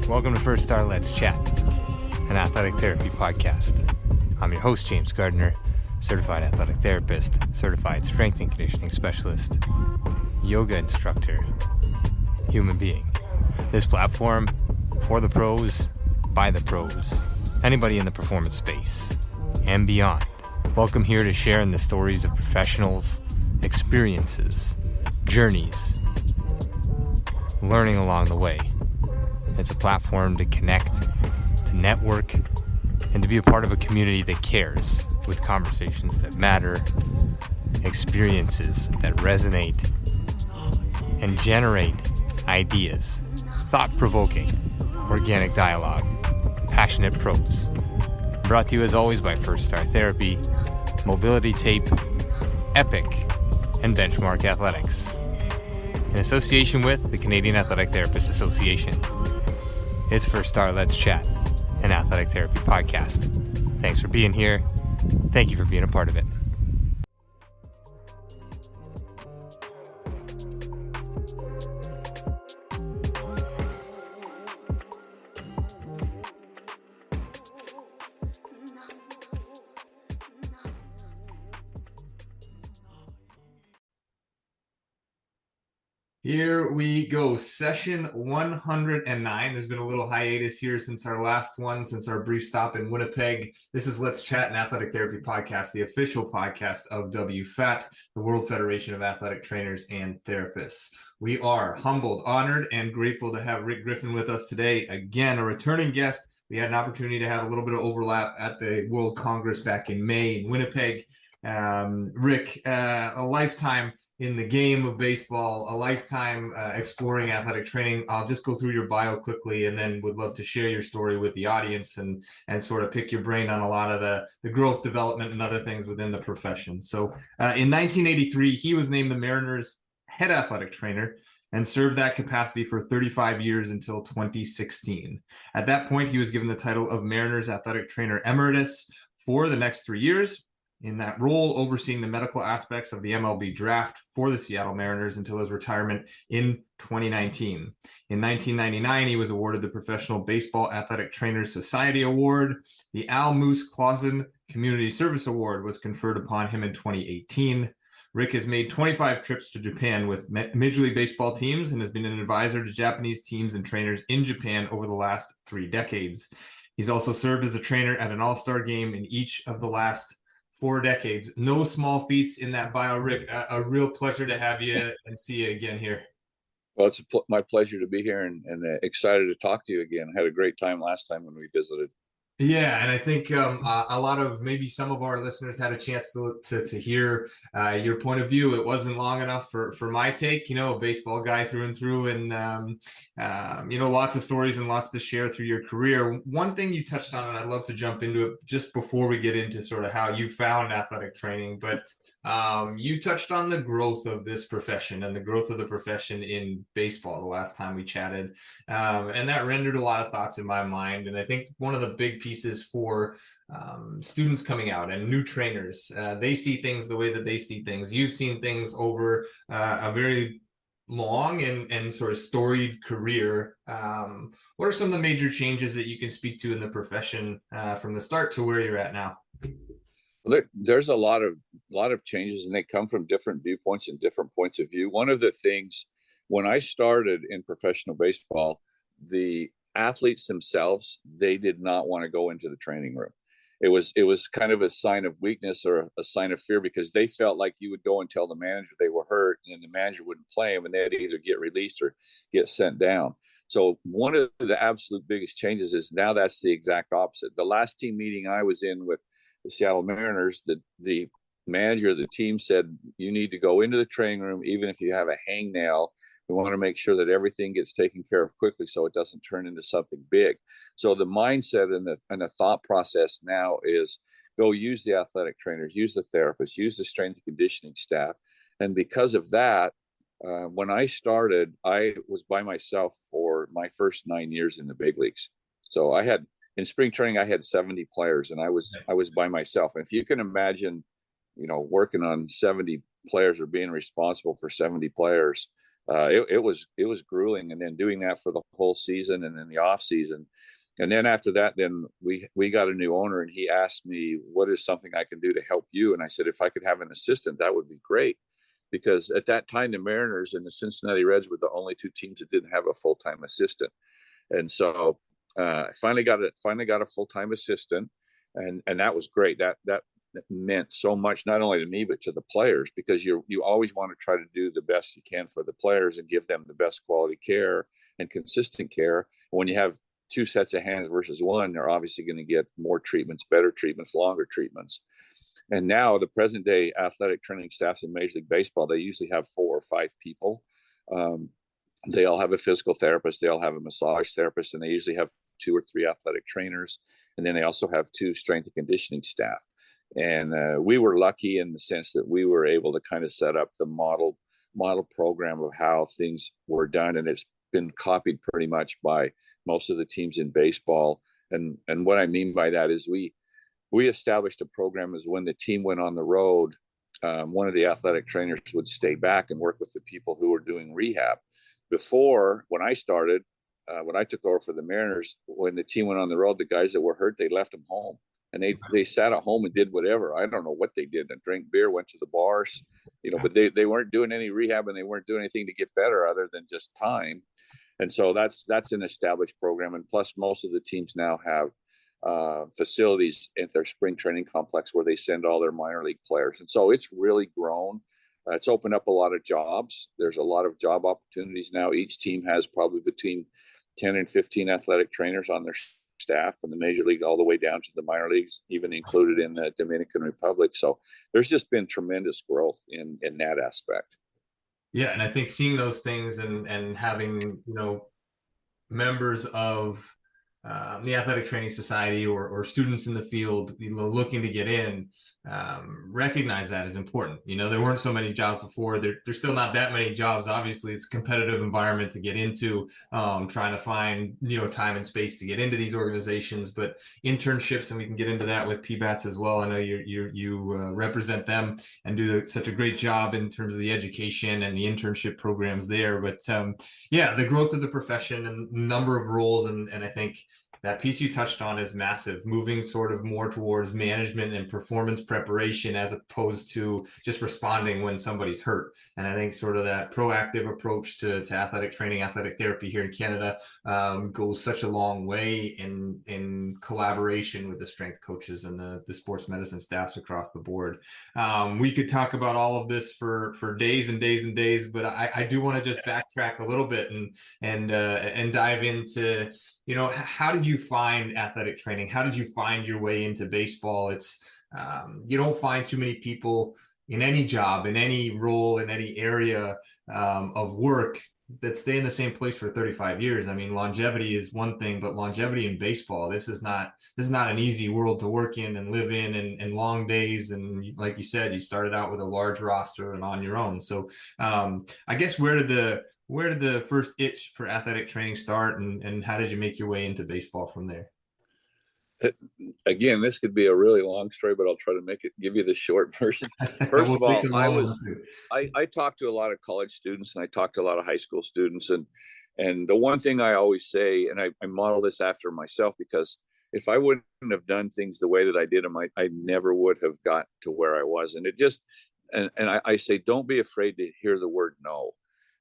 Welcome to First Star Let's Chat, an athletic therapy podcast. I'm your host, James Gardner, certified athletic therapist, certified strength and conditioning specialist, yoga instructor, human being. This platform, for the pros, by the pros, anybody in the performance space, and beyond. Welcome here to share in the stories of professionals, experiences, journeys, learning along the way. It's a platform to connect, to network, and to be a part of a community that cares, with conversations that matter, experiences that resonate, and generate ideas, thought-provoking, organic dialogue, passionate pros. Brought to you as always by First Star Therapy, Mobility Tape, Epic, and Benchmark Athletics, in association with the Canadian Athletic Therapists Association. It's First Star Let's Chat, an athletic therapy podcast. Thanks for being here. Thank you for being a part of it. Here we go, session 109. There's been a little hiatus here since our last one, since our brief stop in Winnipeg. This is Let's Chat, an athletic therapy podcast, the official podcast of WFAT, the World Federation of Athletic Trainers and Therapists. We are humbled, honored, and grateful to have Rick Griffin with us today. Again, a returning guest. We had an opportunity to have a little bit of overlap at the World Congress back in May in Winnipeg. Rick, a lifetime in the game of baseball, a lifetime exploring athletic training. I'll just go through your bio quickly and then would love to share your story with the audience and sort of pick your brain on a lot of the growth, development, and other things within the profession. So in 1983, he was named the Mariners' head athletic trainer and served that capacity for 35 years until 2016. At that point, he was given the title of Mariners Athletic Trainer Emeritus for the next 3 years. In that role, overseeing the medical aspects of the MLB draft for the Seattle Mariners until his retirement in 2019. In 1999, he was awarded the Professional Baseball Athletic Trainers Society Award. The Al Moose Clausen Community Service Award was conferred upon him in 2018. Rick has made 25 trips to Japan with Major League Baseball teams and has been an advisor to Japanese teams and trainers in Japan over the last 3 decades. He's also served as a trainer at an all-star game in each of the last 4 decades. No small feats in that bio, Rick. A real pleasure to have you and see you again here. Well, it's my pleasure to be here and excited to talk to you again. I had a great time last time when we visited. Yeah, and I think a lot of maybe some of our listeners had a chance to hear your point of view. It wasn't long enough for my take, a baseball guy through and through, and lots of stories and lots to share through your career. One thing you touched on, and I'd love to jump into it just before we get into sort of how you found athletic training, but you touched on the growth of this profession and the growth of the profession in baseball the last time we chatted. And that rendered a lot of thoughts in my mind. And I think one of the big pieces for students coming out and new trainers, they see things the way that they see things. You've seen things over a very long and sort of storied career. What are some of the major changes that you can speak to in the profession from the start to where you're at now? There's a lot of changes, and they come from different viewpoints and different points of view. One of the things, when I started in professional baseball, the athletes themselves, they did not want to go into the training room. It was kind of a sign of weakness or a sign of fear, because they felt like you would go and tell the manager they were hurt, and the manager wouldn't play them, and they'd either get released or get sent down. So one of the absolute biggest changes is now that's the exact opposite. The last team meeting I was in with the Seattle Mariners, the manager of the team said, you need to go into the training room, even if you have a hangnail. We want to make sure that everything gets taken care of quickly so it doesn't turn into something big. So the mindset and the thought process now is go use the athletic trainers, use the therapists, use the strength and conditioning staff. And because of that, when I started, I was by myself for my first 9 years in the big leagues. So in spring training, I had 70 players, and I was by myself. And if you can imagine, working on 70 players or being responsible for 70 players, it was grueling. And then doing that for the whole season and then the off season. And then after that, then we got a new owner, and he asked me, what is something I can do to help you? And I said, if I could have an assistant, that would be great. Because at that time, the Mariners and the Cincinnati Reds were the only two teams that didn't have a full-time assistant. And so I finally got a full-time assistant, and that was great. That meant so much, not only to me, but to the players, because you always want to try to do the best you can for the players and give them the best quality care and consistent care. When you have two sets of hands versus one, they're obviously going to get more treatments, better treatments, longer treatments. And now the present day athletic training staffs in Major League Baseball, they usually have 4 or 5 people. They all have a physical therapist, they all have a massage therapist, and they usually have 2 or 3 athletic trainers. And then they also have 2 strength and conditioning staff. And we were lucky in the sense that we were able to kind of set up the model program of how things were done. And it's been copied pretty much by most of the teams in baseball. And what I mean by that is we established a program as when the team went on the road, one of the athletic trainers would stay back and work with the people who were doing rehab. Before, when I started, when I took over for the Mariners, when the team went on the road, the guys that were hurt, they left them home. And they sat at home and did whatever. I don't know what they did. They drank beer, went to the bars, but they weren't doing any rehab, and they weren't doing anything to get better other than just time. And so that's an established program. And plus, most of the teams now have facilities at their spring training complex where they send all their minor league players. And so it's really grown. It's opened up a lot of jobs. There's a lot of job opportunities now. Each team has probably between 10 and 15 athletic trainers on their staff, from the major league all the way down to the minor leagues, even included in the Dominican Republic. So there's just been tremendous growth in that aspect. Yeah, and I think seeing those things and having members of the Athletic Training Society or students in the field looking to get in, recognize that is important. There weren't so many jobs before. There's still not that many jobs. Obviously, it's a competitive environment to get into, trying to find time and space to get into these organizations. But internships, and we can get into that with PBATS as well. I know you represent them and do such a great job in terms of the education and the internship programs there. But yeah, the growth of the profession and number of roles, and I think that piece you touched on is massive, moving sort of more towards management and performance preparation as opposed to just responding when somebody's hurt. And I think sort of that proactive approach to athletic training, athletic therapy here in Canada goes such a long way in collaboration with the strength coaches and the sports medicine staffs across the board. We could talk about all of this for days and days and days, but I do want to just backtrack a little bit and dive into how did you find athletic training? How did you find your way into baseball? It's you don't find too many people in any job, in any role, in any area of work that stay in the same place for 35 years. I mean, longevity is one thing, but longevity in baseball, this is not an easy world to work in and live in, and long days. And like you said, you started out with a large roster and on your own. So I guess where did the first itch for athletic training start, and how did you make your way into baseball from there? Again, this could be a really long story, but I'll try to give you the short version. First of all, I talked to a lot of college students, and I talked to a lot of high school students, and the one thing I always say, and I model this after myself, because if I wouldn't have done things the way that I did them, I never would have got to where I was. And it just, and I say, don't be afraid to hear the word no.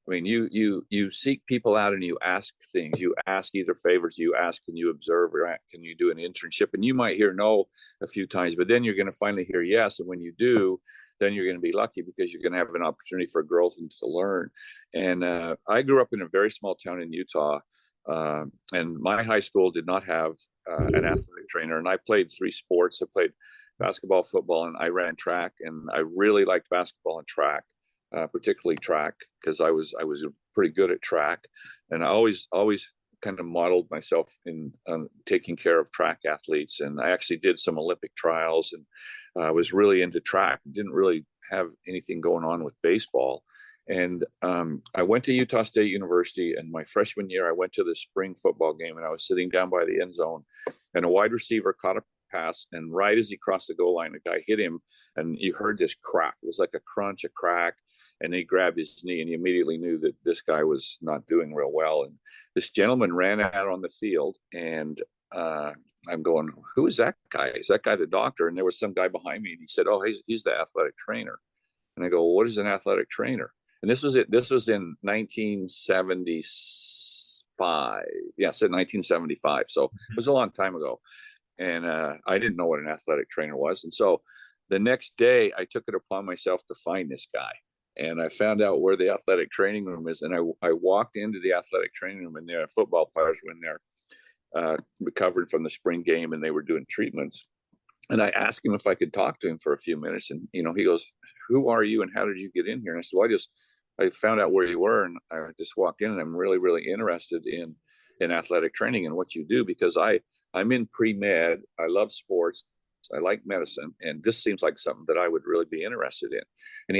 I mean, you seek people out and you ask things. You ask either favors, you ask, can you observe, or can you do an internship? And you might hear no a few times, but then you're going to finally hear yes. And when you do, then you're going to be lucky, because you're going to have an opportunity for growth and to learn. And I grew up in a very small town in Utah, and my high school did not have an athletic trainer. And I played 3 sports. I played basketball, football, and I ran track. And I really liked basketball and track. Particularly track, because I was pretty good at track, and I always kind of modeled myself in taking care of track athletes. And I actually did some Olympic trials, and I was really into track. Didn't really have anything going on with baseball. And I went to Utah State University, and my freshman year I went to the spring football game, and I was sitting down by the end zone, and a wide receiver caught a pass, and right as he crossed the goal line, the guy hit him, and you heard this crack. It was like a crunch, a crack, and he grabbed his knee, and you immediately knew that this guy was not doing real well. And this gentleman ran out on the field, and I'm going, who is that guy? Is that guy the doctor? And there was some guy behind me, and he said, oh, he's the athletic trainer. And I go, well, what is an athletic trainer? And this was it. This was in 1975. Yeah, I said 1975. So it was a long time ago. And I didn't know what an athletic trainer was. And so the next day, I took it upon myself to find this guy. And I found out where the athletic training room is. And I walked into the athletic training room, and there football players were in there recovering from the spring game, and they were doing treatments. And I asked him if I could talk to him for a few minutes. And, he goes, who are you and how did you get in here? And I said, well, I found out where you were, and I just walked in, and I'm really, really interested in athletic training and what you do, because I'm in pre-med. I love sports. I like medicine, and this seems like something that I would really be interested in. And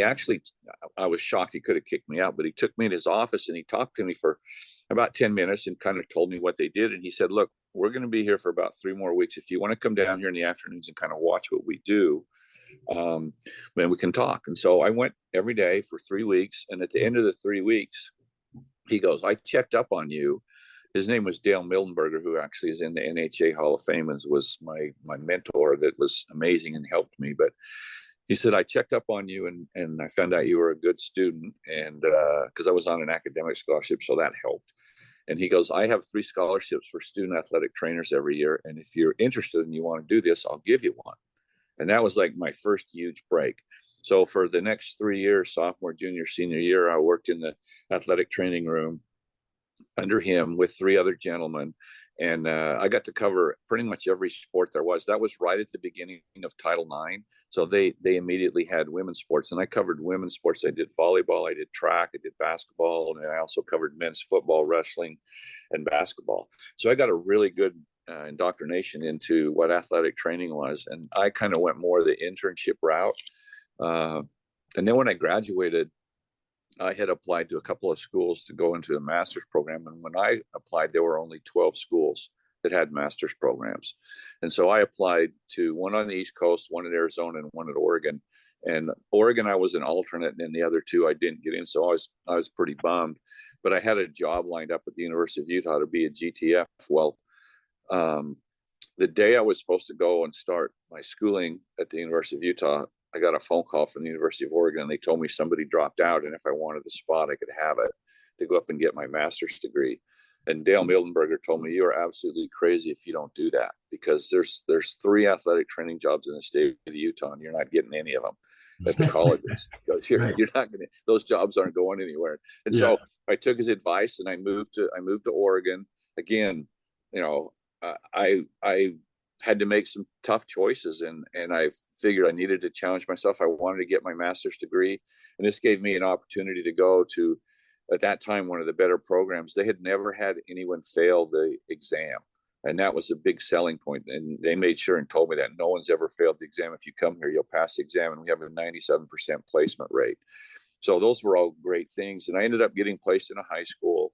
I was shocked. He could have kicked me out, but he took me in his office and he talked to me for about 10 minutes and kind of told me what they did. And he said, look, we're going to be here for about 3 more weeks. If you want to come down here in the afternoons and kind of watch what we do, then we can talk. And so I went every day for 3 weeks. And at the end of the 3 weeks, he goes, I checked up on you. His name was Dale Mildenberger, who actually is in the NHA Hall of Fame and was my mentor. That was amazing and helped me. But he said, I checked up on you, and I found out you were a good student, and because I was on an academic scholarship, so that helped. And he goes, I have 3 scholarships for student athletic trainers every year. And if you're interested and you want to do this, I'll give you one. And that was like my first huge break. So for the next 3 years, sophomore, junior, senior year, I worked in the athletic training room under him with 3 other gentlemen. And I got to cover pretty much every sport there was. That was right at the beginning of Title IX. So they immediately had women's sports. And I covered women's sports. I did volleyball, I did track, I did basketball, and I also covered men's football, wrestling, and basketball. So I got a really good indoctrination into what athletic training was. And I kind of went more the internship route. And then when I graduated, I had applied to a couple of schools to go into a master's program. And when I applied, there were only 12 schools that had master's programs. And so I applied to one on the East Coast, one in Arizona, and one at Oregon. And Oregon, I was an alternate, and then the other 2 I didn't get in. So I was pretty bummed. But I had a job lined up at the University of Utah to be a GTF. Well, the day I was supposed to go and start my schooling at the University of Utah, I got a phone call from the University of Oregon, and they told me somebody dropped out, and if I wanted the spot, I could have it to go up and get my master's degree. And Dale Mildenberger told me, you are absolutely crazy if you don't do that, because there's 3 athletic training jobs in the state of Utah, and you're not getting any of them at the colleges. Because you're not going to, those jobs aren't going anywhere. And so I took his advice, and I moved to Oregon. Again, I had to make some tough choices, and I figured I needed to challenge myself. I wanted to get my master's degree, and this gave me an opportunity to go to, at that time, one of the better programs. They had never had anyone fail the exam, and that was a big selling point. And they made sure and told me that no one's ever failed the exam. If you come here, you'll pass the exam, and we have a 97% placement rate. So those were all great things, and I ended up getting placed in a high school.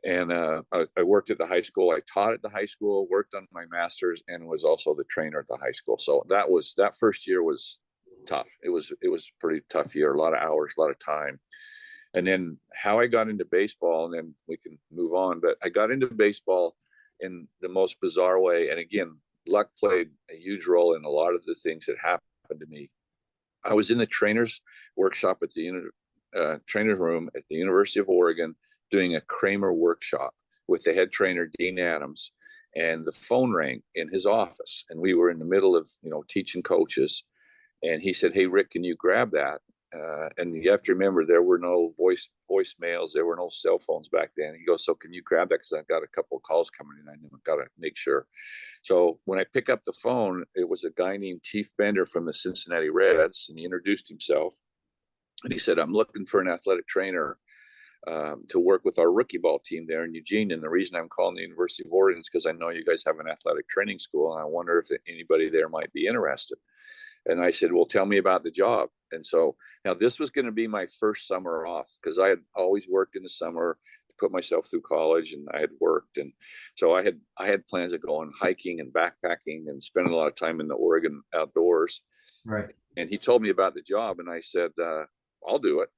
And I worked at the high school. I taught at the high school, worked on my master's, and was also the trainer at the high school. So that first year was tough. It was a pretty tough year, a lot of hours, a lot of time. And then how I got into baseball, and then we can move on. But I got into baseball in the most bizarre way. And again, luck played a huge role in a lot of the things that happened to me. I was in the trainer's workshop at the trainer's room at the University of Oregon, doing a Kramer workshop with the head trainer, Dean Adams, and the phone rang in his office. And we were in the middle of, teaching coaches. And he said, hey, Rick, can you grab that? And you have to remember, there were no voicemails. There were no cell phones back then. He goes, so can you grab that? Because I've got a couple of calls coming in. I've got to make sure. So when I pick up the phone, it was a guy named Chief Bender from the Cincinnati Reds. And he introduced himself. And he said, I'm looking for an athletic trainer to work with our rookie ball team there in Eugene. And the reason I'm calling the University of Oregon is because I know you guys have an athletic training school, and I wonder if anybody there might be interested. And I said, well, tell me about the job. And so now this was going to be my first summer off, because I had always worked in the summer, put myself through college, and I had worked. And so I had plans of going hiking and backpacking and spending a lot of time in the Oregon outdoors. Right. And he told me about the job, and I said, I'll do it.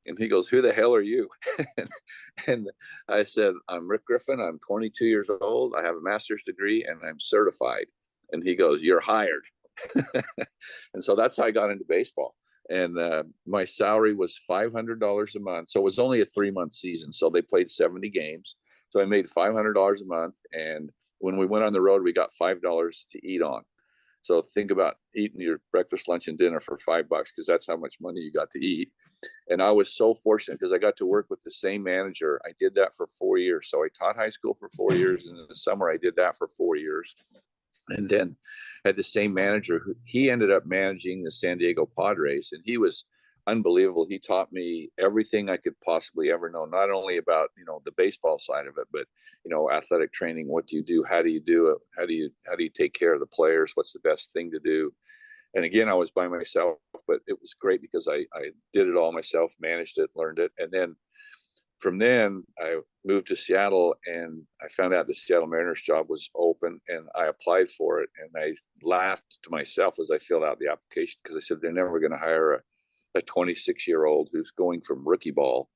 And he goes, who the hell are you? And I said, I'm Rick Griffin. I'm 22 years old. I have a master's degree and I'm certified. And he goes, you're hired. And so that's how I got into baseball. And my salary was $500 a month. So it was only a 3-month season. So they played 70 games. So I made $500 a month. And when we went on the road, we got $5 to eat on. So think about eating your breakfast, lunch, and dinner for $5, because that's how much money you got to eat. And I was so fortunate because I got to work with the same manager. I did that for 4 years. So I taught high school for 4 years. And in the summer, I did that for 4 years. And then had the same manager he ended up managing the San Diego Padres. And he was unbelievable. He taught me everything I could possibly ever know, not only about, the baseball side of it, but, athletic training. What do you do? How do you do it? How do you take care of the players? What's the best thing to do? And again, I was by myself, but it was great because I did it all myself, managed it, learned it. And then from then I moved to Seattle, and I found out the Seattle Mariners job was open, and I applied for it. And I laughed to myself as I filled out the application, because I said, they're never going to hire a 26-year-old who's going from rookie ball,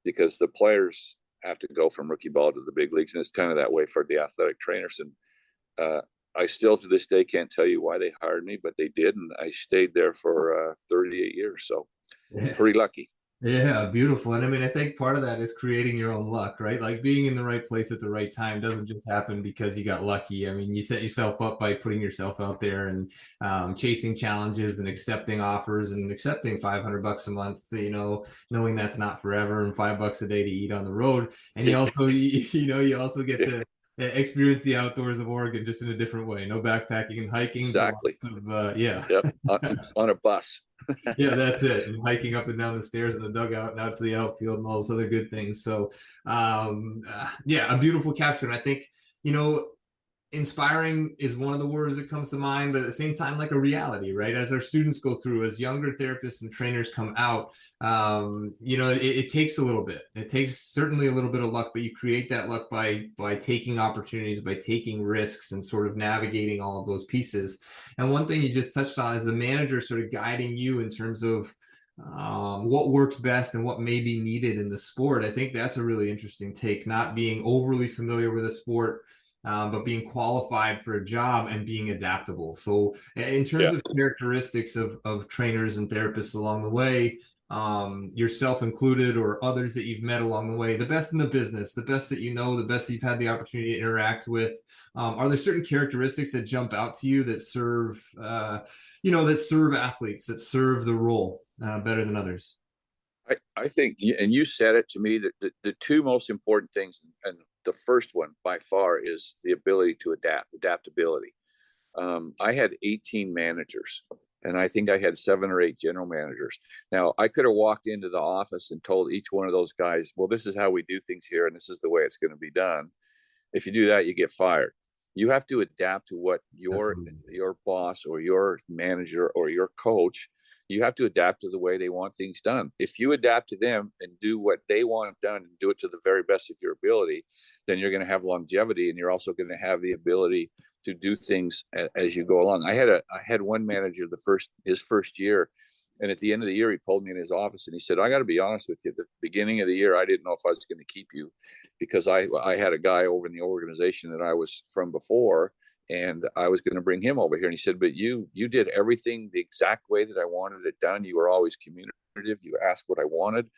because the players have to go from rookie ball to the big leagues. And it's kind of that way for the athletic trainers. And I still to this day can't tell you why they hired me, but they did. And I stayed there for 38 years. So I'm pretty lucky. Yeah, beautiful. And I mean, I think part of that is creating your own luck, right? Like being in the right place at the right time doesn't just happen because you got lucky. I mean, you set yourself up by putting yourself out there and chasing challenges and accepting offers and accepting $500 a month, knowing that's not forever, and $5 a day to eat on the road. And you also, you also get to experience the outdoors of Oregon just in a different way. No backpacking and hiking. Exactly. Yeah. Yep. On a bus. Yeah, that's it. And hiking up and down the stairs in the dugout and out to the outfield and all those other good things. So, yeah, a beautiful capture. And I think, inspiring is one of the words that comes to mind, but at the same time, like a reality, right? As our students go through, as younger therapists and trainers come out, it takes a little bit. It takes certainly a little bit of luck, but you create that luck by taking opportunities, by taking risks, and sort of navigating all of those pieces. And one thing you just touched on is the manager sort of guiding you in terms of what works best and what may be needed in the sport. I think that's a really interesting take, not being overly familiar with a sport, but being qualified for a job and being adaptable. So in terms of characteristics of trainers and therapists along the way, yourself included, or others that you've met along the way, the best in the business, the best that the best that you've had the opportunity to interact with, are there certain characteristics that jump out to you that serve, that serve athletes, that serve the role better than others? I think, and you said it to me, that the two most important things, and the first one by far, is the ability to adaptability. I had 18 managers, and I think I had 7 or 8 general managers. Now, I could have walked into the office and told each one of those guys, well, this is how we do things here, and this is the way it's going to be done. If you do that, you get fired. You have to adapt to what your boss or your manager or your coach, you have to adapt to the way they want things done. If you adapt to them and do what they want done and do it to the very best of your ability, then you're going to have longevity, and you're also going to have the ability to do things as you go along. I had one manager his first year, and at the end of the year, he pulled me in his office and he said, I got to be honest with you. At the beginning of the year, I didn't know if I was going to keep you, because I had a guy over in the organization that I was from before, and I was going to bring him over here. And he said, but you did everything the exact way that I wanted it done. You were always communicative. You asked what I wanted.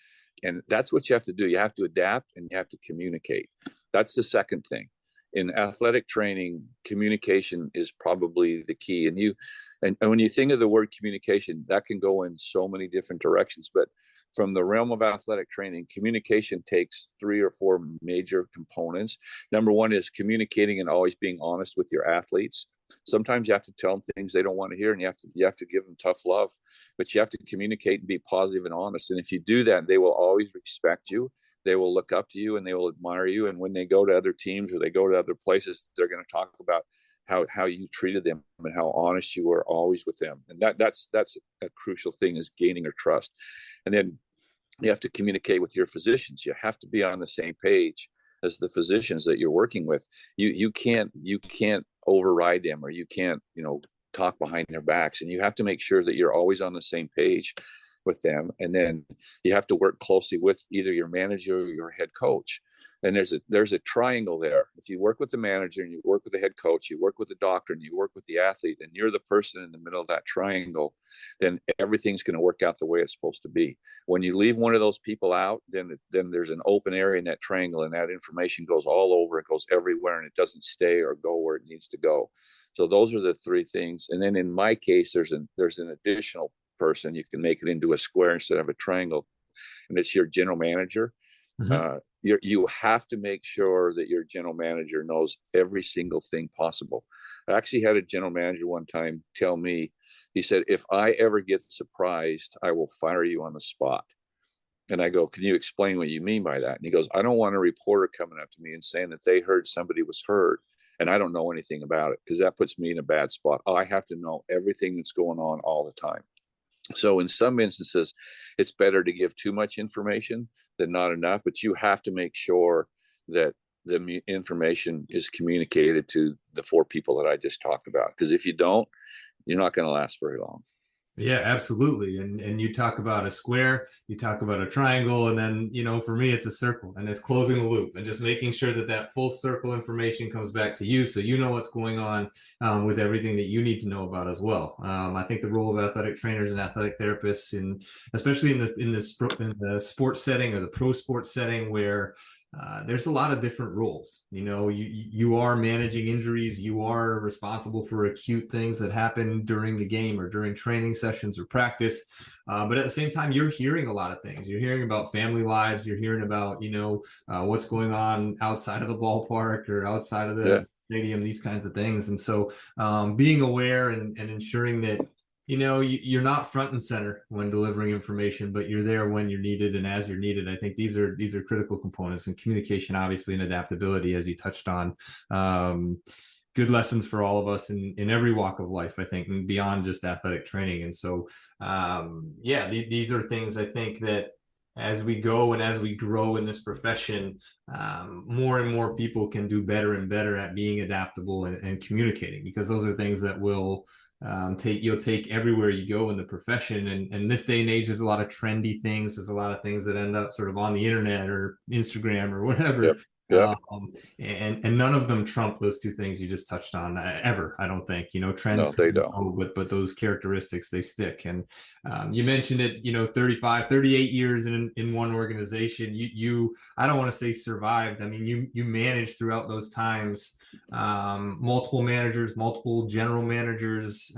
And that's what you have to do. You have to adapt, and you have to communicate. That's the second thing. In athletic training, communication is probably the key. And when you think of the word communication, that can go in so many different directions. But from the realm of athletic training, communication takes 3 or 4 major components. Number one is communicating and always being honest with your athletes. Sometimes you have to tell them things they don't want to hear, and you have to give them tough love, but you have to communicate and be positive and honest. And if you do that, they will always respect you. They will look up to you, and they will admire you. And when they go to other teams or they go to other places, they're going to talk about how you treated them and how honest you were always with them. And that's a crucial thing, is gaining their trust. And then You have to communicate with your physicians. You have to be on the same page as the physicians that you're working with. You can't override them, or you can't, talk behind their backs, and you have to make sure that you're always on the same page with them. And then you have to work closely with either your manager or your head coach. And there's a triangle there. If you work with the manager and you work with the head coach, you work with the doctor and you work with the athlete, and you're the person in the middle of that triangle, then everything's going to work out the way it's supposed to be. When you leave one of those people out, then there's an open area in that triangle, and that information goes all over. It goes everywhere, and it doesn't stay or go where it needs to go. So those are the three things. And then in my case, there's an additional person. You can make it into a square instead of a triangle, and it's your general manager. Mm-hmm. You have to make sure that your general manager knows every single thing possible. I actually had a general manager one time tell me, he said, if I ever get surprised, I will fire you on the spot. And I go, can you explain what you mean by that? And he goes, I don't want a reporter coming up to me and saying that they heard somebody was hurt and I don't know anything about it, because that puts me in a bad spot. I have to know everything that's going on all the time. So in some instances, it's better to give too much information than not enough, but you have to make sure that the information is communicated to the four people that I just talked about. Because if you don't, you're not going to last very long. Yeah, absolutely. And you talk about a square, you talk about a triangle, and then, for me, it's a circle, and it's closing the loop and just making sure that full circle information comes back to you, so you know what's going on with everything that you need to know about as well. I think the role of athletic trainers and athletic therapists, especially in the sports setting or the pro sports setting, where there's a lot of different roles. You are managing injuries. You are responsible for acute things that happen during the game or during training sessions or practice. But at the same time, you're hearing a lot of things. You're hearing about family lives. You're hearing about, what's going on outside of the ballpark or outside of the stadium, these kinds of things. And so being aware and ensuring that you're not front and center when delivering information, but you're there when you're needed and as you're needed. I think these are critical components, and communication, obviously, and adaptability, as you touched on. Good lessons for all of us in every walk of life, I think, and beyond just athletic training. And so, these are things I think that as we go and as we grow in this profession, more and more people can do better and better at being adaptable and communicating, because those are things that you'll take everywhere you go in the profession. And this day and age, there's a lot of trendy things. There's a lot of things that end up sort of on the internet or Instagram or whatever. Yep. And none of them trump those two things you just touched on ever, I don't think. Trends, no, they don't. But those characteristics, they stick. And you mentioned it, 38 years in one organization. You I don't want to say survived. I mean, you managed throughout those times, multiple managers, multiple general managers.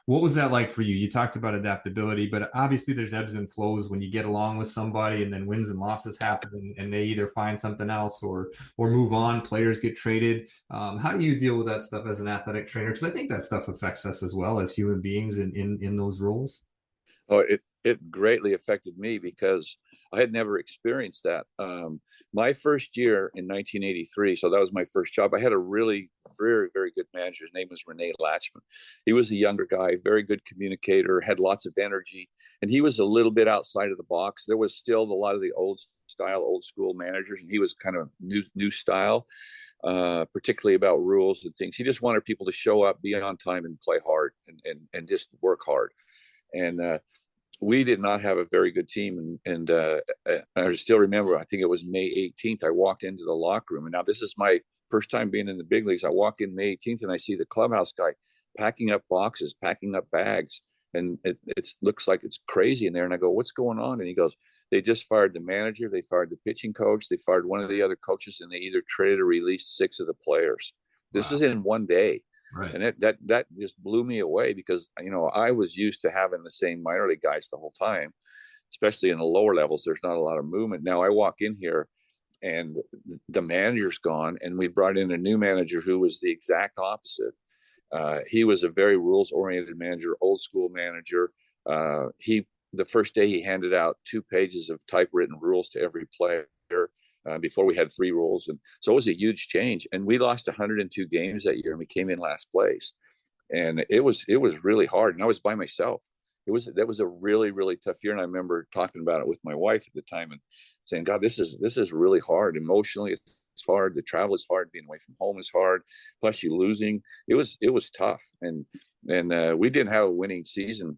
What was that like for you? You talked about adaptability, but obviously there's ebbs and flows when you get along with somebody, and then wins and losses happen, and they either find something else or move on. Players get traded. How do you deal with that stuff as an athletic trainer? Because I think that stuff affects us as well as human beings in those roles. Oh, it greatly affected me because I had never experienced that. My first year in 1983, so that was my first job, I had a really very, very good manager. His name was Rene Latchman. He was a younger guy, very good communicator, had lots of energy, and he was a little bit outside of the box. There was still a lot of the old school managers, and he was kind of new style, particularly about rules and things. He just wanted people to show up, be on time, and play hard and just work hard. And we did not have a very good team. And I still remember, I think it was May 18th, I walked into the locker room. And now this is my first time being in the big leagues. I walk in May 18th and I see the clubhouse guy packing up boxes, packing up bags. And it looks like it's crazy in there. And I go, what's going on? And he goes, they just fired the manager. They fired the pitching coach. They fired one of the other coaches, and they either traded or released 6 of the players. This is in one day. Right. And that just blew me away because, I was used to having the same minor league guys the whole time, especially in the lower levels. There's not a lot of movement. Now I walk in here and the manager's gone, and we brought in a new manager who was the exact opposite. He was a very rules-oriented manager, old school manager. The first day he handed out 2 pages of typewritten rules to every player. Before we had 3 rules. And so it was a huge change. And we lost 102 games that year, and we came in last place. And it was really hard. And I was by myself. that was a really, really tough year. And I remember talking about it with my wife at the time and saying, God, this is really hard. Emotionally, it's hard. The travel is hard. Being away from home is hard. Plus you losing. It was tough. And we didn't have a winning season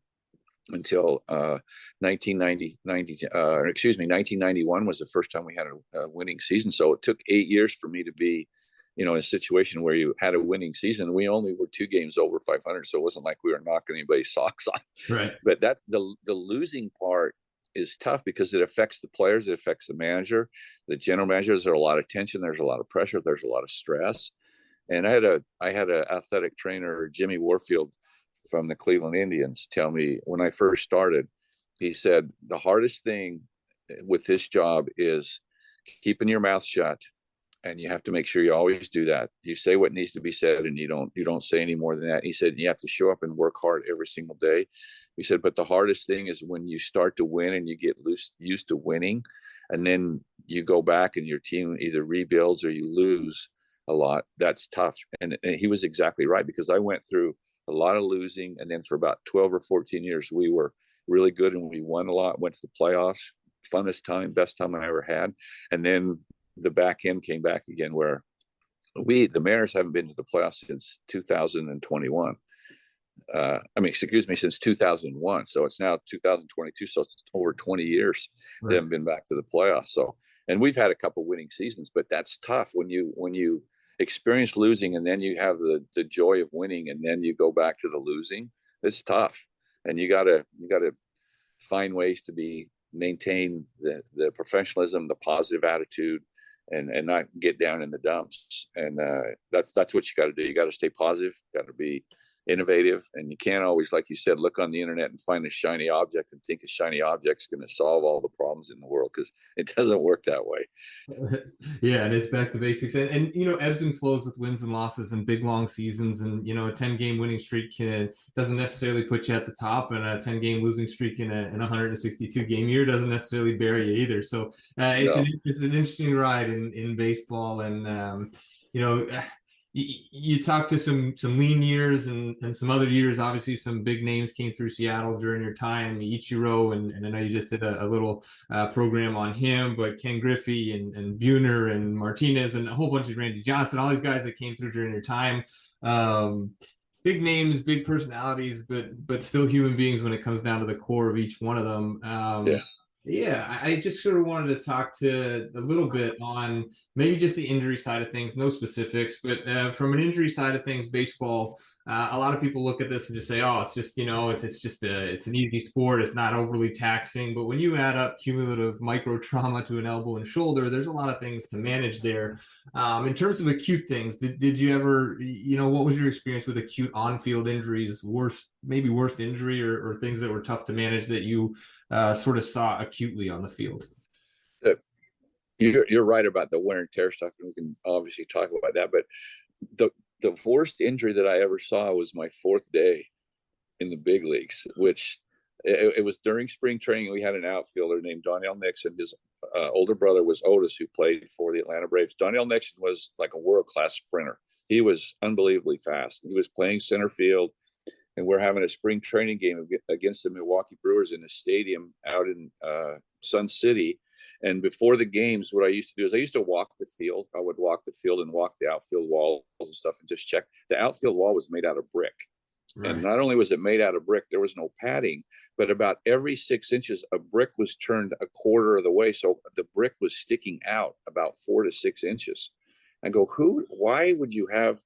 until 1991 was the first time we had a winning season. So it took 8 years for me to be, in a situation where you had a winning season. We only were 2 games over 500, so it wasn't like we were knocking anybody's socks off. Right. But that the losing part is tough because it affects the players, it affects the manager, the general managers. There's a lot of tension, there's a lot of pressure, there's a lot of stress. And I had a athletic trainer, Jimmy Warfield, from the Cleveland Indians, tell me when I first started, he said, the hardest thing with this job is keeping your mouth shut. And you have to make sure you always do that. You say what needs to be said, and you don't say any more than that. He said, you have to show up and work hard every single day. He said, but the hardest thing is when you start to win and you get used to winning, and then you go back and your team either rebuilds or you lose a lot. That's tough. And he was exactly right, because I went through a lot of losing, and then for about 12 or 14 years we were really good and we won a lot, went to the playoffs, funnest time, best time I ever had. And then the back end came back again, where the Mariners haven't been to the playoffs since 2021. Since 2001. So it's now 2022. So it's over 20 years they haven't been back to the playoffs. So, and we've had a couple winning seasons, but that's tough when you experience losing and then you have the joy of winning and then you go back to the losing. It's tough, and you gotta find ways to maintain the professionalism, the positive attitude, and not get down in the dumps. And that's what you got to do. You got to stay positive, got to be innovative, and you can't always, like you said, look on the internet and find a shiny object and think a shiny object's going to solve all the problems in the world, because it doesn't work that way. Yeah, and it's back to basics, and ebbs and flows with wins and losses and big long seasons, and a 10-game winning streak doesn't necessarily put you at the top, and a 10-game losing streak in a 162-game year doesn't necessarily bury you either. So it's an interesting ride in baseball, and you talked to some lean years and some other years. Obviously, some big names came through Seattle during your time, Ichiro, and I know you just did a little program on him, but Ken Griffey and Buhner and Martinez and a whole bunch of Randy Johnson, all these guys that came through during your time. Big names, big personalities, but still human beings when it comes down to the core of each one of them. Yeah, I just sort of wanted to talk to a little bit on maybe just the injury side of things, no specifics, but from an injury side of things, baseball, a lot of people look at this and just say, oh, it's just, it's an easy sport. It's not overly taxing. But when you add up cumulative micro trauma to an elbow and shoulder, there's a lot of things to manage there. In terms of acute things, did you ever, what was your experience with acute on-field injuries, worst injury or things that were tough to manage that you sort of saw acutely on the field? You're right about the wear and tear stuff, and we can obviously talk about that. But the worst injury that I ever saw was my 4th day in the big leagues, which it was during spring training. We had an outfielder named Donnell Nixon. His older brother was Otis, who played for the Atlanta Braves. Donnell Nixon was like a world-class sprinter. He was unbelievably fast. He was playing center field, and we're having a spring training game against the Milwaukee Brewers in a stadium out in Sun City. And before the games, what I used to do is I used to walk the field. I would walk the field and walk the outfield walls and stuff and just check. The outfield wall was made out of brick. Right. And not only was it made out of brick, there was no padding, but about every 6 inches, a brick was turned a quarter of the way. So the brick was sticking out about 4 to 6 inches. I go, why would you have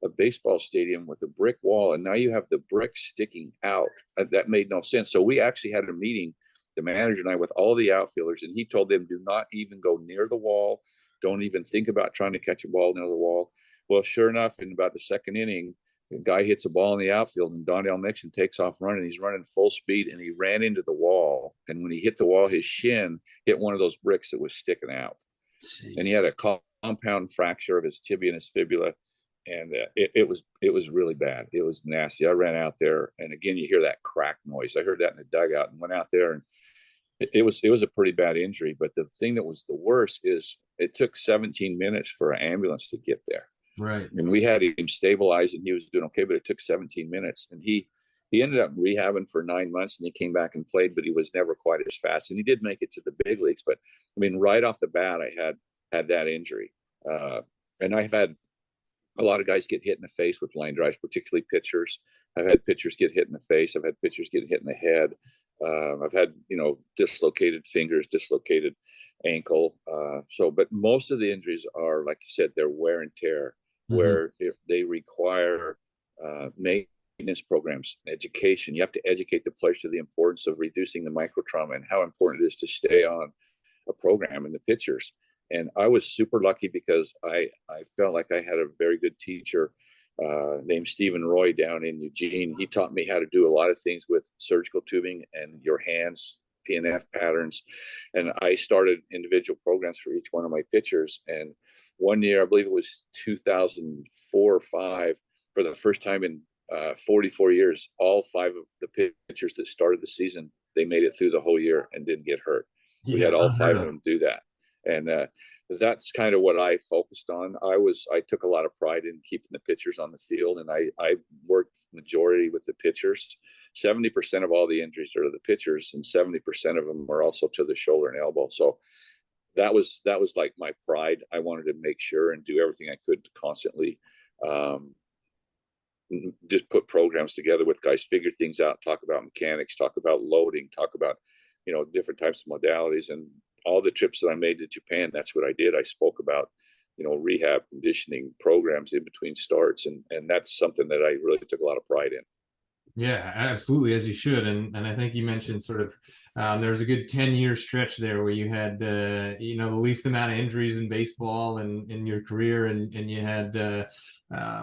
a baseball stadium with a brick wall, and now you have the brick sticking out? That made no sense. So we actually had a meeting, the manager and I, with all the outfielders, and he told them, do not even go near the wall. Don't even think about trying to catch a ball near the wall. Well, sure enough, in about the 2nd inning, the guy hits a ball in the outfield, and Donnell Nixon takes off running. He's running full speed, and he ran into the wall. And when he hit the wall, his shin hit one of those bricks that was sticking out. Jeez. And he had a compound fracture of his tibia and his fibula. And it was really bad. It was nasty. I ran out there, and again, you hear that crack noise. I heard that in the dugout and went out there, and it was a pretty bad injury. But the thing that was the worst is it took 17 minutes for an ambulance to get there. Right. And we had him stabilized, and he was doing okay, but it took 17 minutes. And he he ended up rehabbing for 9 months, and he came back and played, but he was never quite as fast. And he did make it to the big leagues. But I mean, right off the bat, I had that injury. And I've had a lot of guys get hit in the face with line drives, particularly pitchers. I've had pitchers get hit in the face. I've had pitchers get hit in the head. I've had, dislocated fingers, dislocated ankle. But most of the injuries are, like you said, they're wear and tear, where they require maintenance programs, education. You have to educate the players to the importance of reducing the micro trauma and how important it is to stay on a program in the pitchers. And I was super lucky because I felt like I had a very good teacher named Stephen Roy down in Eugene. He taught me how to do a lot of things with surgical tubing and your hands, PNF patterns. And I started individual programs for each one of my pitchers. And one year, I believe it was 2004 or 5, for the first time in 44 years, all 5 of the pitchers that started the season, they made it through the whole year and didn't get hurt. We had all 5 of them do that. And that's kind of what I focused on. I took a lot of pride in keeping the pitchers on the field, and I worked majority with the pitchers. 70% of all the injuries are to the pitchers, and 70% of them are also to the shoulder and elbow. So that was like my pride. I wanted to make sure and do everything I could to constantly just put programs together with guys, figure things out, talk about mechanics, talk about loading, talk about different types of modalities. And all the trips that I made to Japan, that's what I did. I spoke about, rehab, conditioning programs in between starts. And that's something that I really took a lot of pride in. Yeah, absolutely, as you should. And I think you mentioned sort of there was a good 10-year stretch there where you had, the least amount of injuries in baseball and in your career. And you had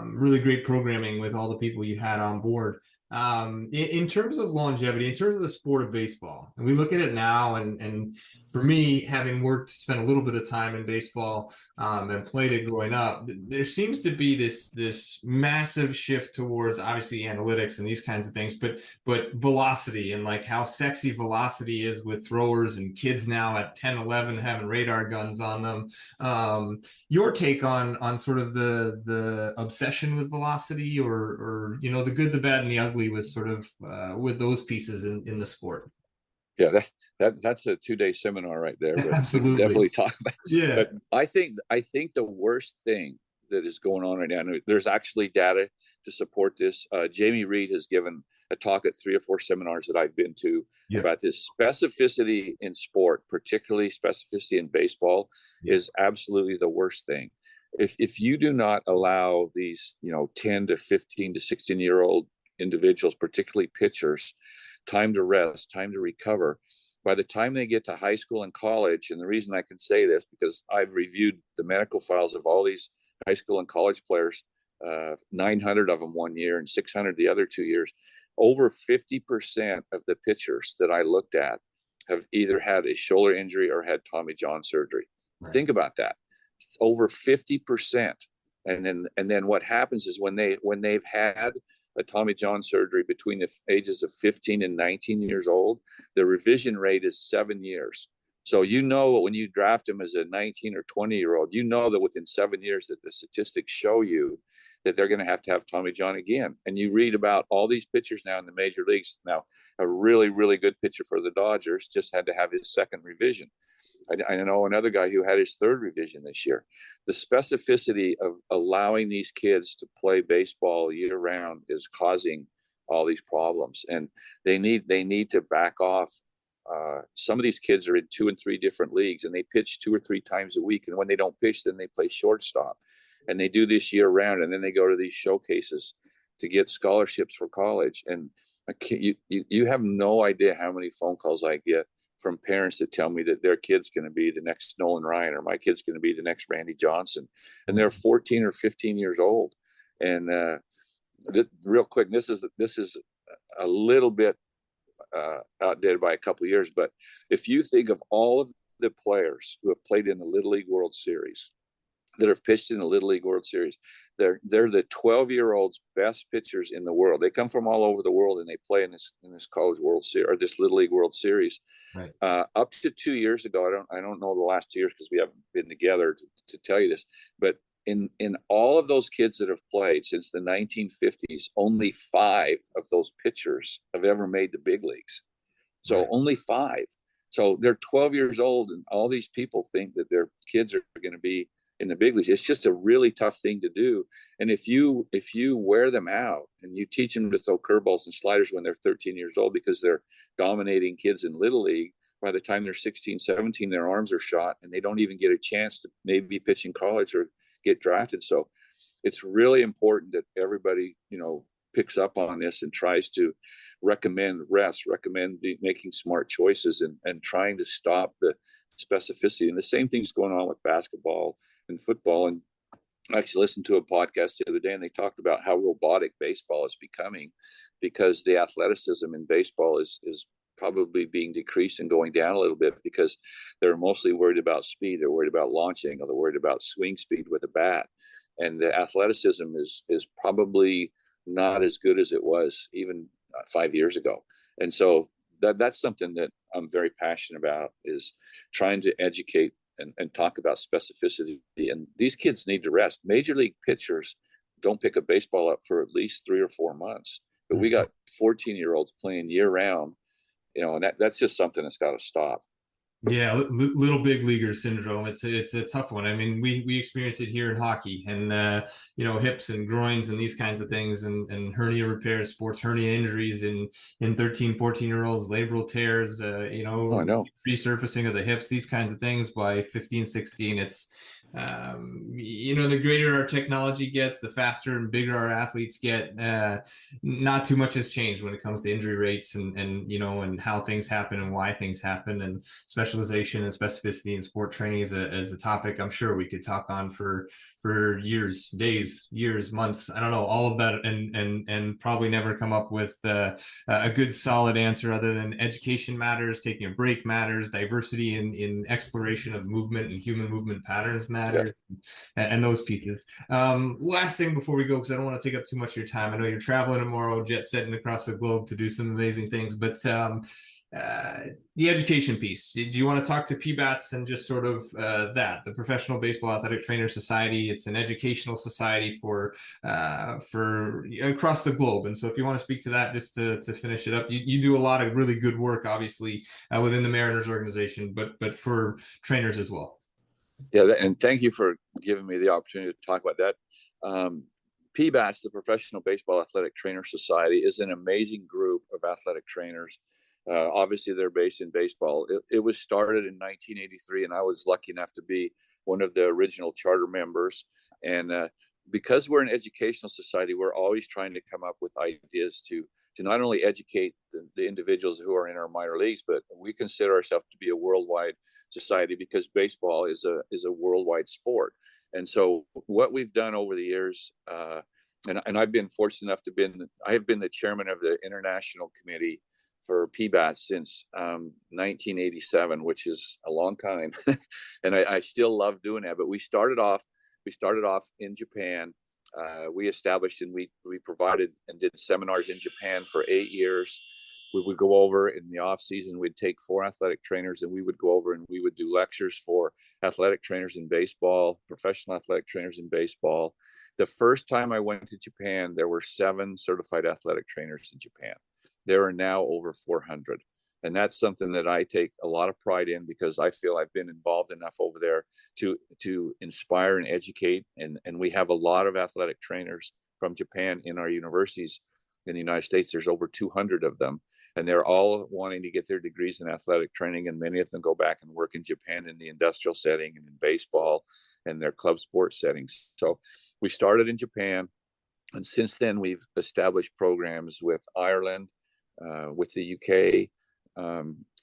really great programming with all the people you had on board. In terms of longevity, in terms of the sport of baseball, and we look at it now, and for me, having spent a little bit of time in baseball and played it growing up, there seems to be this massive shift towards obviously analytics and these kinds of things, but velocity, and like how sexy velocity is with throwers and kids now at 10, 11 having radar guns on them. Your take on sort of the obsession with velocity, or the good, the bad, and the ugly with sort of with those pieces in the sport. Yeah, that's a 2-day seminar right there. But Absolutely, definitely talk about. Yeah, but I think the worst thing that is going on right now, there's actually data to support this. Jamie Reed has given a talk at 3 or 4 seminars that I've been to about this. Specificity in sport, particularly specificity in baseball, is absolutely the worst thing. If you do not allow these 10 to 15 to 16-year-old individuals, particularly pitchers, time to rest, time to recover, by the time they get to high school and college, and the reason I can say this because I've reviewed the medical files of all these high school and college players, 900 of them one year and 600 the other 2 years, over 50% of the pitchers that I looked at have either had a shoulder injury or had Tommy John surgery. Right. Think about that. It's over 50%. And then what happens is when they've had a Tommy John surgery between the ages of 15 and 19 years old, the revision rate is 7 years. So when you draft them as a 19 or 20-year-old, that within 7 years that the statistics show you that they're going to have Tommy John again. And you read about all these pitchers now in the major leagues. Now, a really, really good pitcher for the Dodgers just had to have his second revision. I know another guy who had his third revision this year. The specificity of allowing these kids to play baseball year round is causing all these problems, and they need to back off. Some of these kids are in 2 and 3 different leagues, and they pitch 2 or 3 times a week. And when they don't pitch, then they play shortstop, and they do this year round. And then they go to these showcases to get scholarships for college. And you have no idea how many phone calls I get from parents that tell me that their kid's going to be the next Nolan Ryan, or my kid's going to be the next Randy Johnson, and they're 14 or 15 years old. And real quick, this is a little bit outdated by a couple of years, but if you think of all of the players who have played in the Little League World Series, that have pitched in the Little League World Series, they're the 12-year-olds best pitchers in the world. They come from all over the world, and they play in this college World Series, or this Little League World Series. Right. Up to 2 years ago, I don't know the last 2 years because we haven't been together to tell you this, but in all of those kids that have played since the 1950s, only 5 of those pitchers have ever made the big leagues. So Right. only 5. So they're 12 years old, and all these people think that their kids are going to be in the big leagues. It's just a really tough thing to do. And if you wear them out and you teach them to throw curveballs and sliders when they're 13 years old, because they're dominating kids in little league, by the time they're 16, 17, their arms are shot and they don't even get a chance to maybe pitch in college or get drafted. So it's really important that everybody, picks up on this and tries to recommend rest, making smart choices, and trying to stop the specificity. And the same thing's going on with basketball and football. And I actually listened to a podcast the other day, and they talked about how robotic baseball is becoming, because the athleticism in baseball is probably being decreased and going down a little bit, because they're mostly worried about speed. They're worried about launching, or they're worried about swing speed with a bat. And the athleticism is probably not as good as it was even 5 years ago. And so that's something that I'm very passionate about, is trying to educate and talk about specificity. And these kids need to rest. Major league pitchers don't pick a baseball up for at least 3 or 4 months, but we got 14-year-olds playing year round, and that's just something that's got to stop. Yeah, little big leaguer syndrome. It's a tough one. I mean, we experience it here in hockey, and hips and groins and these kinds of things, and hernia repairs, sports hernia injuries in 13, 14-year-olds, labral tears, Oh, I know. resurfacing of the hips, these kinds of things by 15, 16. It's the greater our technology gets, the faster and bigger our athletes get. Not too much has changed when it comes to injury rates and how things happen and why things happen, and specialization and specificity in sport training is a topic I'm sure we could talk on for years, days, years, months. I don't know, all of that, and probably never come up with a good solid answer other than education matters, taking a break matters, diversity in exploration of movement and human movement patterns matters, and those pieces. Last thing before we go, because I don't want to take up too much of your time. I know you're traveling tomorrow, jet setting across the globe to do some amazing things, but the education piece. Do you want to talk to PBATS and just sort of the Professional Baseball Athletic Trainer Society? It's an educational society for across the globe, and so if you want to speak to that, just to finish it up, you do a lot of really good work, obviously within the Mariners organization, but for trainers as well. Yeah, and thank you for giving me the opportunity to talk about that. PBATS, the Professional Baseball Athletic Trainer Society, is an amazing group of athletic trainers. Obviously, they're based in baseball. It was started in 1983, and I was lucky enough to be one of the original charter members. And because we're an educational society, we're always trying to come up with ideas to not only educate the individuals who are in our minor leagues, but we consider ourselves to be a worldwide society, because baseball is a worldwide sport. And so what we've done over the years, and I've been fortunate enough I have been the chairman of the International Committee for PBATS since 1987, which is a long time. And I still love doing that. But we started off in Japan. We established and we provided and did seminars in Japan for 8 years. We would go over in the off season. We'd take 4 athletic trainers, and we would go over and we would do lectures for athletic trainers in baseball, professional athletic trainers in baseball. The first time I went to Japan, there were 7 certified athletic trainers in Japan. There are now over 400. And that's something that I take a lot of pride in, because I feel I've been involved enough over there to inspire and educate. And we have a lot of athletic trainers from Japan in our universities in the United States. There's over 200 of them, and they're all wanting to get their degrees in athletic training. And many of them go back and work in Japan in the industrial setting and in baseball and their club sports settings. So we started in Japan. And since then, we've established programs with Ireland, with the UK.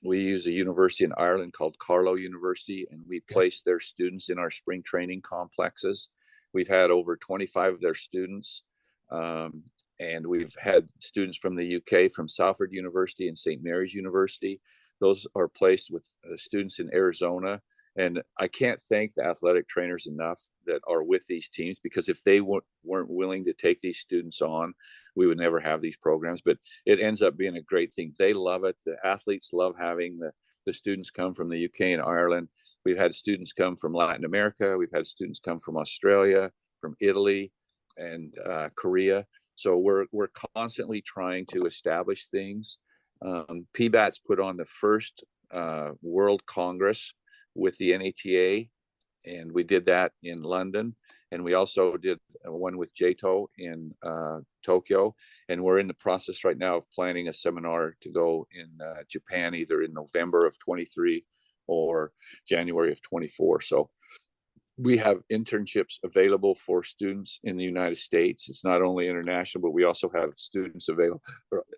We use a university in Ireland called Carlow University, and we place their students in our spring training complexes. We've had over 25 of their students, and we've had students from the UK, from Salford University and St. Mary's University. Those are placed with students in Arizona. And I can't thank the athletic trainers enough that are with these teams, because if they weren't willing to take these students on, we would never have these programs. But it ends up being a great thing. They love it. The athletes love having the students come from the UK and Ireland. We've had students come from Latin America. We've had students come from Australia, from Italy, and Korea. So we're constantly trying to establish things. PBATS put on the first World Congress with the NATA, and we did that in London. And we also did one with JATO in Tokyo. And we're in the process right now of planning a seminar to go in Japan, either in November of 23 or January of 24. So we have internships available for students in the United States. It's not only international, but we also have students available,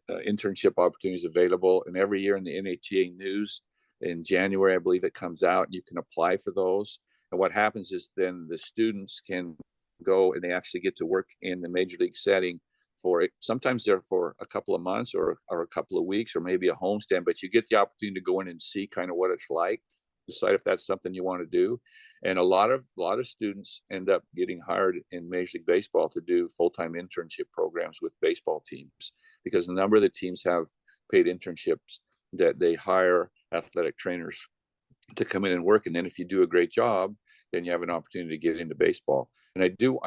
internship opportunities available. And every year in the NATA news in January, I believe it comes out, you can apply for those. And what happens is then the students can go and they actually get to work in the major league setting for it. Sometimes they're for a couple of months or a couple of weeks or maybe a homestand, but you get the opportunity to go in and see kind of what it's like, decide if that's something you want to do. And a lot of students end up getting hired in Major League Baseball to do full-time internship programs with baseball teams, because a number of the teams have paid internships that they hire athletic trainers to come in and work. And then if you do a great job, then you have an opportunity to get into baseball. And I do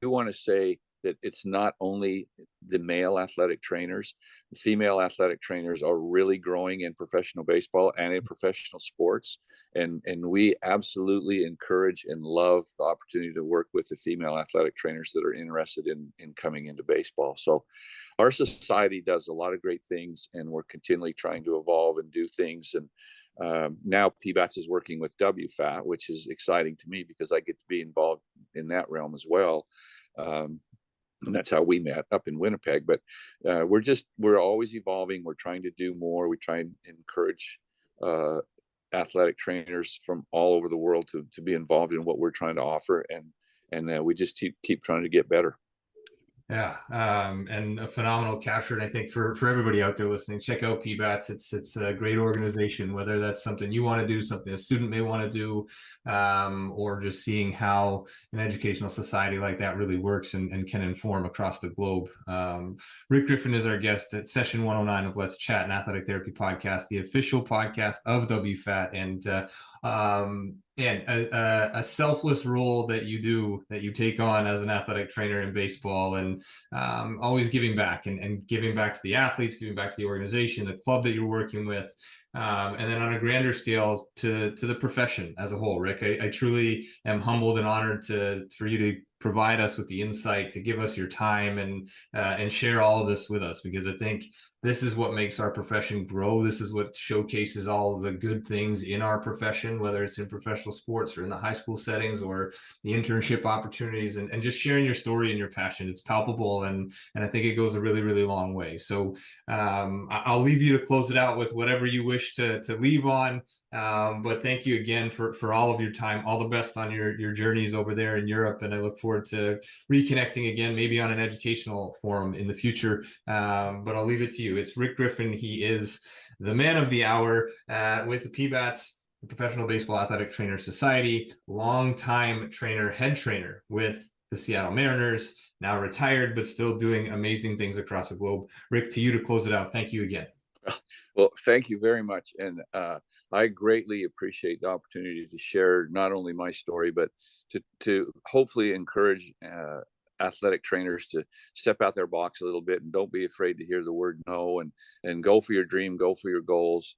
want to say that it's not only the male athletic trainers. The female athletic trainers are really growing in professional baseball and in professional sports. And we absolutely encourage and love the opportunity to work with the female athletic trainers that are interested in coming into baseball. So our society does a lot of great things, and we're continually trying to evolve and do things. And now PBATS is working with WFAT, which is exciting to me because I get to be involved in that realm as well. And that's how we met up in Winnipeg. But we're always evolving. We're trying to do more. We try and encourage athletic trainers from all over the world to be involved in what we're trying to offer. And we just keep trying to get better. Yeah, and a phenomenal capture. And I think for everybody out there listening, check out PBATS. It's a great organization, whether that's something you want to do, something a student may want to do, or just seeing how an educational society like that really works and can inform across the globe. Rick Griffin is our guest at session 109 of Let's Chat, an athletic therapy podcast, the official podcast of WFAT. And a selfless role that you take on as an athletic trainer in baseball, and always giving back and giving back to the athletes, giving back to the organization, the club that you're working with, and then on a grander scale to the profession as a whole. Rick, I truly am humbled and honored for you to provide us with the insight, to give us your time and share all of this with us, because I think this is what makes our profession grow. This is what showcases all of the good things in our profession, whether it's in professional sports or in the high school settings or the internship opportunities, and just sharing your story and your passion. It's palpable, and I think it goes a really, really long way. So I'll leave you to close it out with whatever you wish to leave on. But thank you again for all of your time. All the best on your journeys over there in Europe. And I look forward to reconnecting again, maybe on an educational forum in the future. But I'll leave it to you. It's Rick Griffin. He is the man of the hour with the PBATS, the Professional Baseball Athletic Trainer Society, longtime head trainer with the Seattle Mariners, now retired, but still doing amazing things across the globe. Rick, to you to close it out. Thank you again. Well, thank you very much. And I greatly appreciate the opportunity to share not only my story, but to hopefully encourage athletic trainers to step out their box a little bit and don't be afraid to hear the word no, and go for your dream, go for your goals.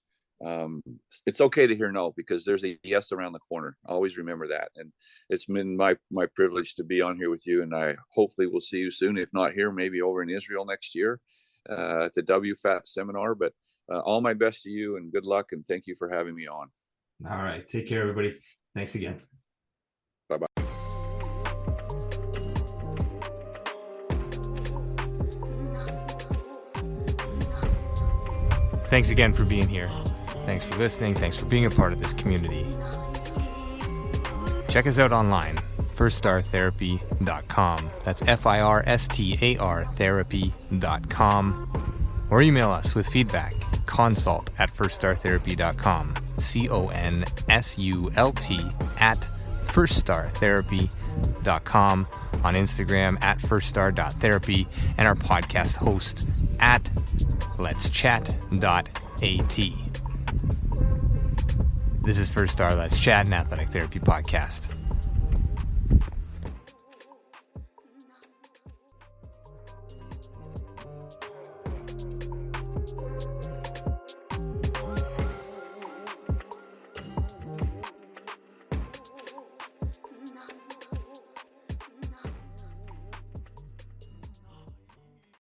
It's okay to hear no, because there's a yes around the corner. Always remember that. And it's been my privilege to be on here with you, and I hopefully will see you soon. If not here, maybe over in Israel next year at the WFAT seminar. But all my best to you, and good luck, and thank you for having me on. All right. Take care, everybody. Thanks again. Bye-bye. Thanks again for being here. Thanks for listening. Thanks for being a part of this community. Check us out online, firststartherapy.com. That's FIRSTAR therapy.com. Or email us with feedback, consult@firststartherapy.com, CONSULT@firststartherapy.com, on Instagram @firststar.therapy, and our podcast host @letschat.at. This is First Star Let's Chat, an athletic therapy podcast.